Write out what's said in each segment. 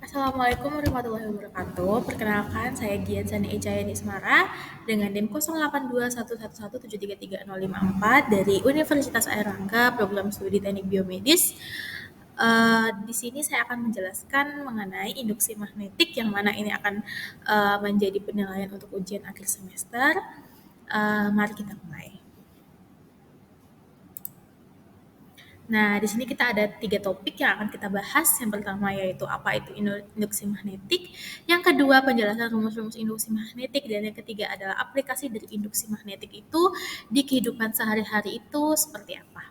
Assalamualaikum warahmatullahi wabarakatuh. Perkenalkan, saya Gian Sani Ecayani Ismara dengan NIM 082111733054 dari Universitas Airlangga, Program Studi Teknik Biomedis. Di sini saya akan menjelaskan mengenai induksi magnetik yang mana ini akan menjadi penilaian untuk ujian akhir semester. Mari kita mulai. Nah, di sini kita ada 3 topik yang akan kita bahas. Yang pertama yaitu apa itu induksi magnetik, yang kedua penjelasan rumus-rumus induksi magnetik, dan yang ketiga adalah aplikasi dari induksi magnetik itu di kehidupan sehari-hari itu seperti apa.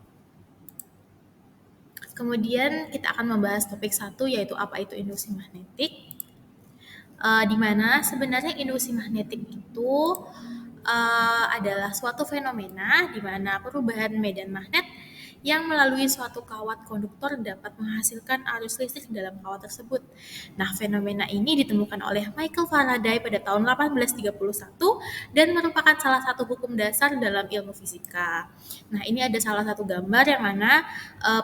Kemudian kita akan membahas topik 1 yaitu apa itu induksi magnetik, di mana sebenarnya induksi magnetik itu adalah suatu fenomena di mana perubahan medan magnet yang melalui suatu kawat konduktor dapat menghasilkan arus listrik dalam kawat tersebut. Nah, fenomena ini ditemukan oleh Michael Faraday pada tahun 1831 dan merupakan salah satu hukum dasar dalam ilmu fisika. Nah, ini ada salah satu gambar yang mana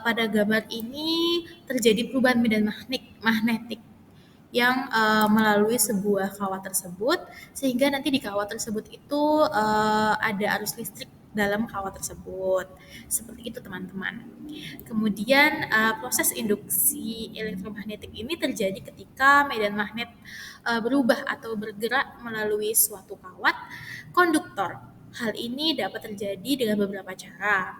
pada gambar ini terjadi perubahan medan magnetik yang melalui sebuah kawat tersebut, sehingga nanti di kawat tersebut itu ada arus listrik dalam kawat tersebut. Seperti itu teman-teman. Kemudian proses induksi elektromagnetik ini terjadi ketika medan magnet berubah atau bergerak melalui suatu kawat konduktor. Hal ini dapat terjadi dengan beberapa cara,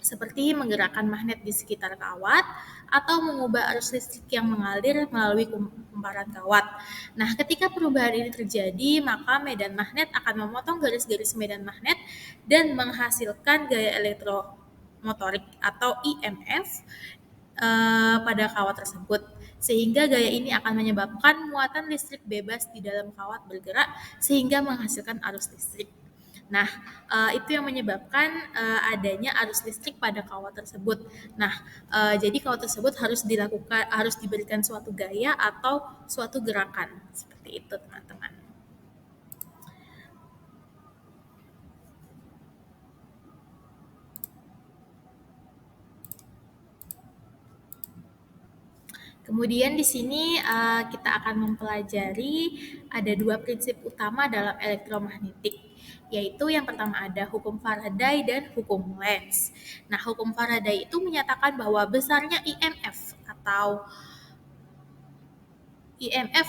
seperti menggerakkan magnet di sekitar kawat atau mengubah arus listrik yang mengalir melalui kumparan kawat. Nah, ketika perubahan ini terjadi, maka medan magnet akan memotong garis-garis medan magnet dan menghasilkan gaya elektromotorik atau EMF pada kawat tersebut. Sehingga gaya ini akan menyebabkan muatan listrik bebas di dalam kawat bergerak sehingga menghasilkan arus listrik. Nah, itu yang menyebabkan adanya arus listrik pada kawat tersebut. Nah, jadi kawat tersebut harus diberikan suatu gaya atau suatu gerakan. Seperti itu, teman-teman. Kemudian di sini kita akan mempelajari ada 2 prinsip utama dalam elektromagnetik, yaitu yang pertama ada hukum Faraday dan hukum Lenz. Nah, hukum Faraday itu menyatakan bahwa besarnya IMF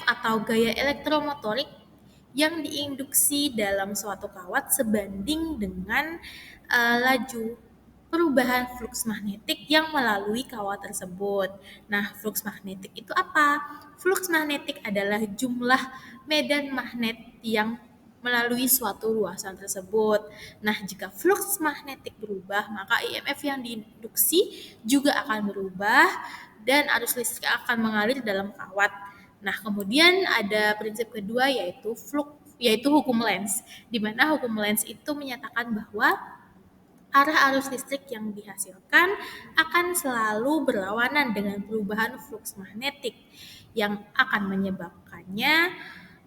atau gaya elektromotorik yang diinduksi dalam suatu kawat sebanding dengan laju perubahan flux magnetik yang melalui kawat tersebut. Nah, flux magnetik itu apa? Flux magnetik adalah jumlah medan magnet yang melalui suatu ruasan tersebut. Nah, jika flux magnetik berubah, maka EMF yang diinduksi juga akan berubah dan arus listrik akan mengalir dalam kawat. Nah, kemudian ada prinsip kedua yaitu hukum Lenz, di mana hukum Lenz itu menyatakan bahwa arah arus listrik yang dihasilkan akan selalu berlawanan dengan perubahan flux magnetik yang akan menyebabkannya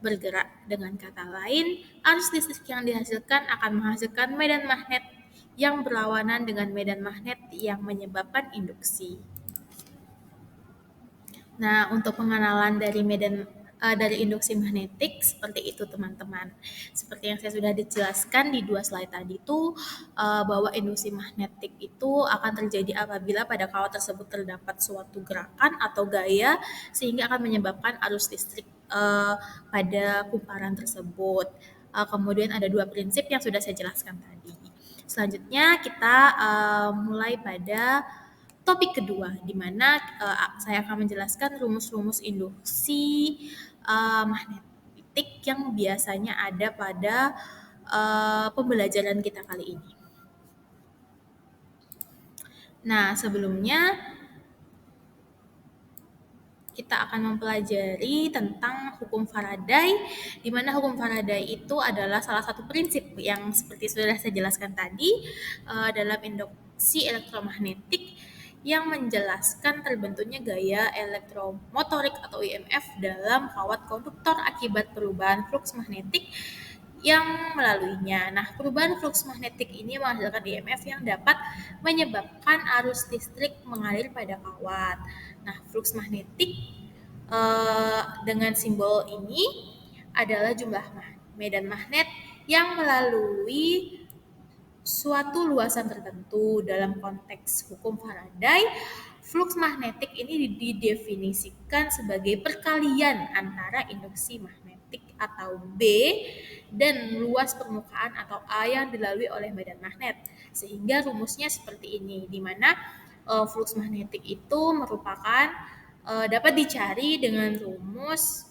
bergerak. Dengan kata lain, arus listrik yang dihasilkan akan menghasilkan medan magnet yang berlawanan dengan medan magnet yang menyebabkan induksi. Nah, untuk pengenalan dari induksi magnetik seperti itu teman-teman. Seperti yang saya sudah dijelaskan di 2 slide tadi itu bahwa induksi magnetik itu akan terjadi apabila pada kawat tersebut terdapat suatu gerakan atau gaya sehingga akan menyebabkan arus listrik pada kumparan tersebut. Kemudian ada 2 prinsip yang sudah saya jelaskan tadi. Selanjutnya kita mulai pada topik kedua, di mana saya akan menjelaskan rumus-rumus induksi magnetik yang biasanya ada pada pembelajaran kita kali ini. Nah, sebelumnya kita akan mempelajari tentang hukum Faraday, di mana hukum Faraday itu adalah salah satu prinsip yang seperti sudah saya jelaskan tadi dalam induksi elektromagnetik yang menjelaskan terbentuknya gaya elektromotorik atau EMF dalam kawat konduktor akibat perubahan flux magnetik yang melaluinya. Nah, perubahan flux magnetik ini menghasilkan EMF yang dapat menyebabkan arus listrik mengalir pada kawat. Nah, flux magnetik dengan simbol ini adalah jumlah medan magnet yang melalui suatu luasan tertentu. Dalam konteks hukum Faraday, flux magnetik ini didefinisikan sebagai perkalian antara induksi magnetik atau B dan luas permukaan atau A yang dilalui oleh medan magnet. Sehingga rumusnya seperti ini, di mana flux magnetik itu merupakan dapat dicari dengan rumus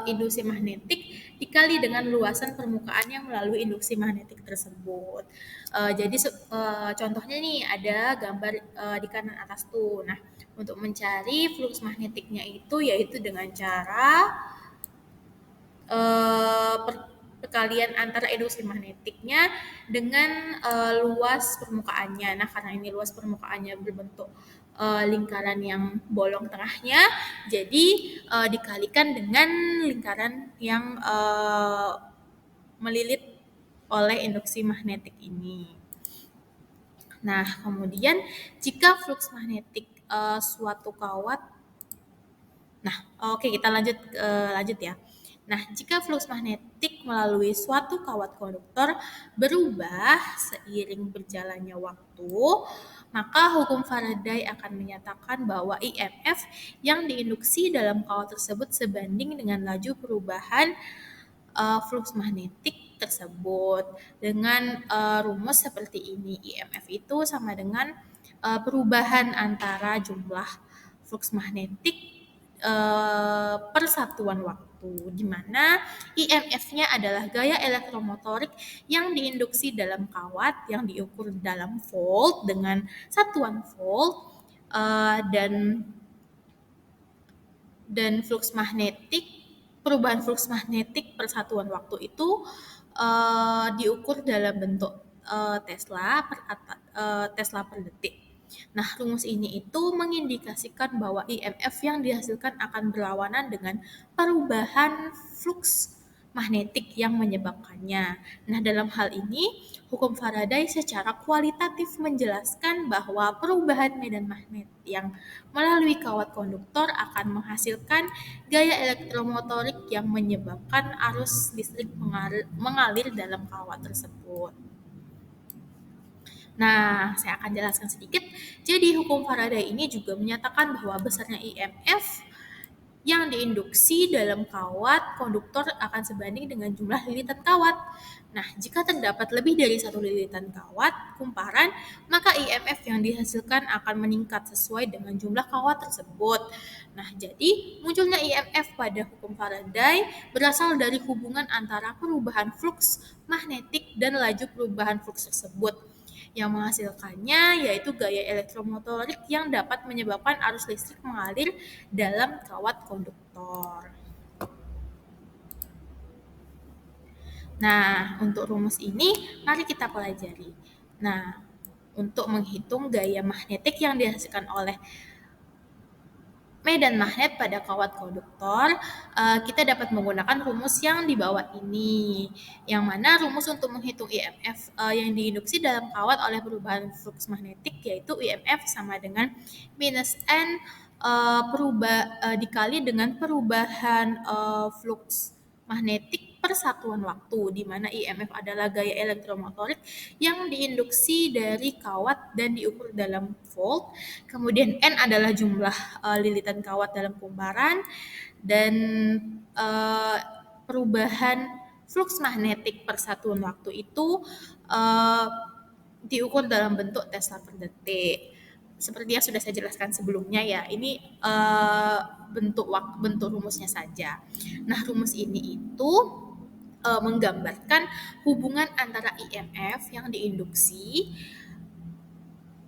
induksi magnetik dikali dengan luasan permukaan yang melalui induksi magnetik tersebut. Jadi contohnya nih ada gambar di kanan atas tuh. Nah, untuk mencari flux magnetiknya itu yaitu dengan cara perkalian antara induksi magnetiknya dengan luas permukaannya. Nah, karena ini luas permukaannya berbentuk lingkaran yang bolong tengahnya, jadi dikalikan dengan lingkaran yang melilit oleh induksi magnetik ini. Nah, kemudian jika flux magnetik suatu kawat, kita lanjut ya. Nah, jika flux magnetik melalui suatu kawat konduktor berubah seiring berjalannya waktu, maka hukum Faraday akan menyatakan bahwa IMF yang diinduksi dalam kawat tersebut sebanding dengan laju perubahan flux magnetik tersebut. Dengan rumus seperti ini, IMF itu sama dengan perubahan antara jumlah flux magnetik per satuan waktu, di mana IMF-nya adalah gaya elektromotorik yang diinduksi dalam kawat yang diukur dalam volt dengan satuan volt, dan flux magnetik, perubahan flux magnetik per satuan waktu itu diukur dalam bentuk Tesla per detik. Nah, rumus ini itu mengindikasikan bahwa IMF yang dihasilkan akan berlawanan dengan perubahan flux magnetik yang menyebabkannya. Nah, dalam hal ini, hukum Faraday secara kualitatif menjelaskan bahwa perubahan medan magnet yang melalui kawat konduktor akan menghasilkan gaya elektromotorik yang menyebabkan arus listrik mengalir dalam kawat tersebut. Nah, saya akan jelaskan sedikit. Jadi, hukum Faraday ini juga menyatakan bahwa besarnya IMF yang diinduksi dalam kawat konduktor akan sebanding dengan jumlah lilitan kawat. Nah, jika terdapat lebih dari satu lilitan kawat kumparan, maka IMF yang dihasilkan akan meningkat sesuai dengan jumlah kawat tersebut. Nah, jadi munculnya IMF pada hukum Faraday berasal dari hubungan antara perubahan flux magnetik dan laju perubahan flux tersebut. Yang menghasilkannya yaitu gaya elektromotorik yang dapat menyebabkan arus listrik mengalir dalam kawat konduktor. Nah, untuk rumus ini mari kita pelajari. Nah, untuk menghitung gaya magnetik yang dihasilkan oleh medan magnet pada kawat konduktor, kita dapat menggunakan rumus yang di bawah ini, yang mana rumus untuk menghitung IMF yang diinduksi dalam kawat oleh perubahan flux magnetik yaitu IMF sama dengan minus N dikali dengan perubahan flux magnetik per satuan waktu, di mana IMF adalah gaya elektromotorik yang diinduksi dari kawat dan diukur dalam volt. Kemudian N adalah jumlah lilitan kawat dalam kumparan, dan perubahan flux magnetik per satuan waktu itu diukur dalam bentuk Tesla per detik. Seperti yang sudah saya jelaskan sebelumnya ya, ini bentuk rumusnya saja. Nah, rumus ini itu menggambarkan hubungan antara IMF yang diinduksi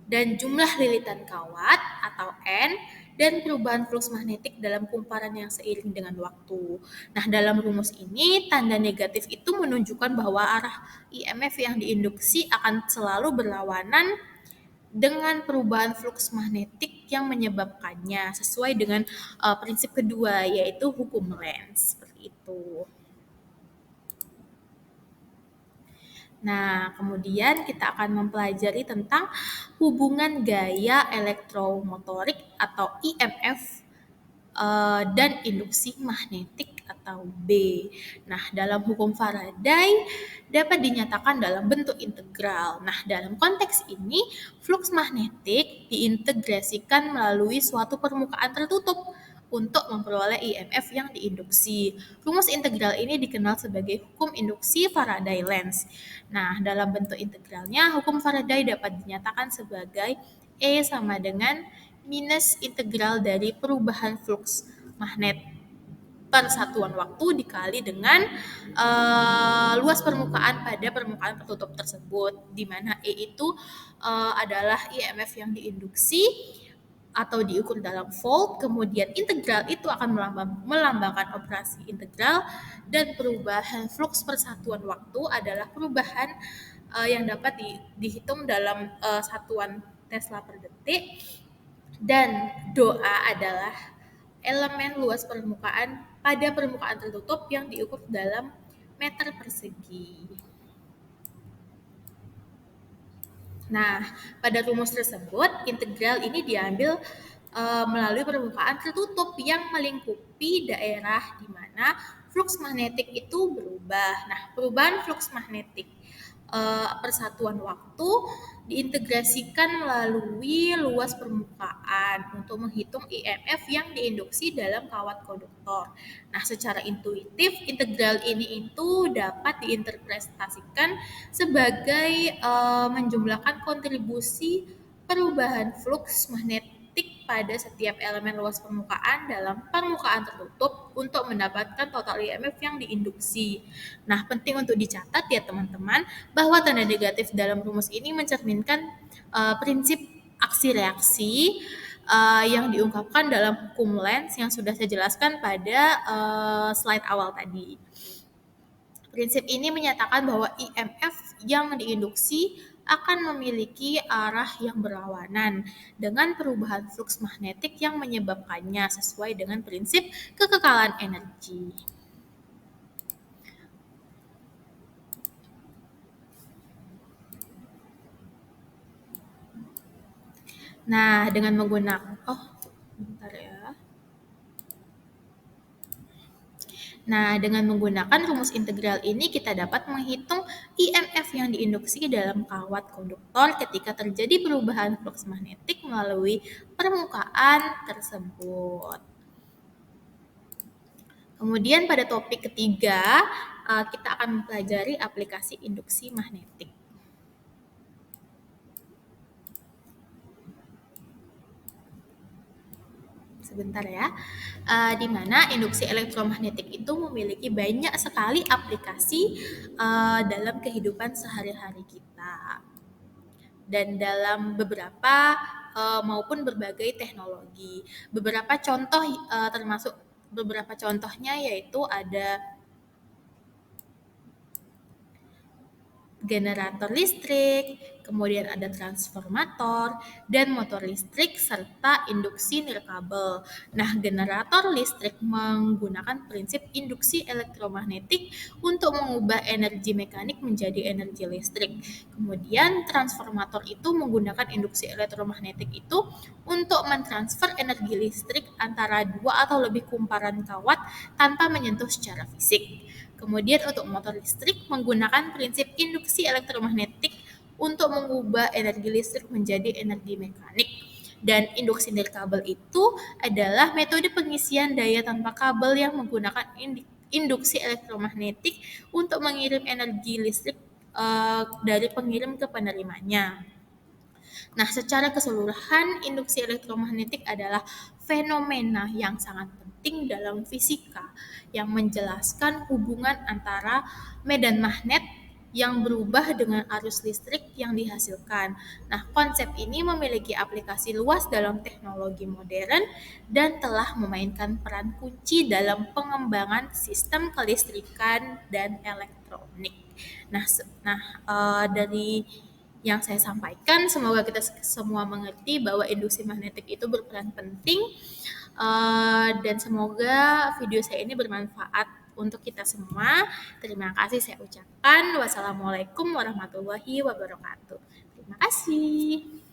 dan jumlah lilitan kawat atau N dan perubahan flux magnetik dalam kumparan yang seiring dengan waktu. Nah, dalam rumus ini tanda negatif itu menunjukkan bahwa arah IMF yang diinduksi akan selalu berlawanan dengan perubahan flux magnetik yang menyebabkannya, sesuai dengan prinsip kedua yaitu hukum Lenz, seperti itu. Nah, kemudian kita akan mempelajari tentang hubungan gaya elektromotorik atau IMF dan induksi magnetik atau B. Nah, dalam hukum Faraday dapat dinyatakan dalam bentuk integral. Nah, dalam konteks ini, flux magnetik diintegrasikan melalui suatu permukaan tertutup untuk memperoleh IMF yang diinduksi. Rumus integral ini dikenal sebagai hukum induksi Faraday-Lenz. Nah, dalam bentuk integralnya, hukum Faraday dapat dinyatakan sebagai E sama dengan minus integral dari perubahan flux magnet per satuan waktu dikali dengan luas permukaan pada permukaan tertutup tersebut, di mana E itu adalah IMF yang diinduksi atau diukur dalam volt, kemudian integral itu akan melambangkan operasi integral, dan perubahan flux per satuan waktu adalah perubahan yang dapat dihitung dalam satuan Tesla per detik, dan doa adalah elemen luas permukaan pada permukaan tertutup yang diukur dalam meter persegi. Nah, pada rumus tersebut, integral ini diambil melalui permukaan tertutup yang melingkupi daerah di mana flux magnetik itu berubah. Nah, perubahan flux magnetik persatuan waktu diintegrasikan melalui luas permukaan untuk menghitung IMF yang diinduksi dalam kawat konduktor. Nah, secara intuitif, integral ini itu dapat diinterpretasikan sebagai menjumlahkan kontribusi perubahan flux magnetik pada setiap elemen luas permukaan dalam permukaan tertutup untuk mendapatkan total IMF yang diinduksi. Nah, penting untuk dicatat ya teman-teman, bahwa tanda negatif dalam rumus ini mencerminkan prinsip aksi reaksi yang diungkapkan dalam hukum Lenz yang sudah saya jelaskan pada slide awal tadi. Prinsip ini menyatakan bahwa IMF yang diinduksi akan memiliki arah yang berlawanan dengan perubahan flux magnetik yang menyebabkannya sesuai dengan prinsip kekekalan energi. Nah, dengan menggunakan bentar ya. Nah, dengan menggunakan rumus integral ini kita dapat menghitung IMF yang diinduksi dalam kawat konduktor ketika terjadi perubahan flux magnetik melalui permukaan tersebut. Kemudian pada topik ketiga, kita akan mempelajari aplikasi induksi magnetik. Sebentar ya, di mana induksi elektromagnetik itu memiliki banyak sekali aplikasi dalam kehidupan sehari-hari kita dan dalam beberapa maupun berbagai teknologi. Beberapa contoh termasuk beberapa contohnya yaitu ada generator listrik, kemudian ada transformator, dan motor listrik, serta induksi nirkabel. Nah, generator listrik menggunakan prinsip induksi elektromagnetik untuk mengubah energi mekanik menjadi energi listrik. Kemudian, transformator itu menggunakan induksi elektromagnetik itu untuk mentransfer energi listrik antara dua atau lebih kumparan kawat tanpa menyentuh secara fisik. Kemudian untuk motor listrik menggunakan prinsip induksi elektromagnetik untuk mengubah energi listrik menjadi energi mekanik. Dan induksi nirkabel itu adalah metode pengisian daya tanpa kabel yang menggunakan induksi elektromagnetik untuk mengirim energi listrik dari pengirim ke penerimanya. Nah, secara keseluruhan, induksi elektromagnetik adalah fenomena yang sangat penting dalam fisika yang menjelaskan hubungan antara medan magnet yang berubah dengan arus listrik yang dihasilkan. Nah, konsep ini memiliki aplikasi luas dalam teknologi modern dan telah memainkan peran kunci dalam pengembangan sistem kelistrikan dan elektronik. Dari yang saya sampaikan, semoga kita semua mengerti bahwa induksi magnetik itu berperan penting, dan semoga video saya ini bermanfaat untuk kita semua. Terima kasih saya ucapkan. Wassalamualaikum warahmatullahi wabarakatuh. Terima kasih.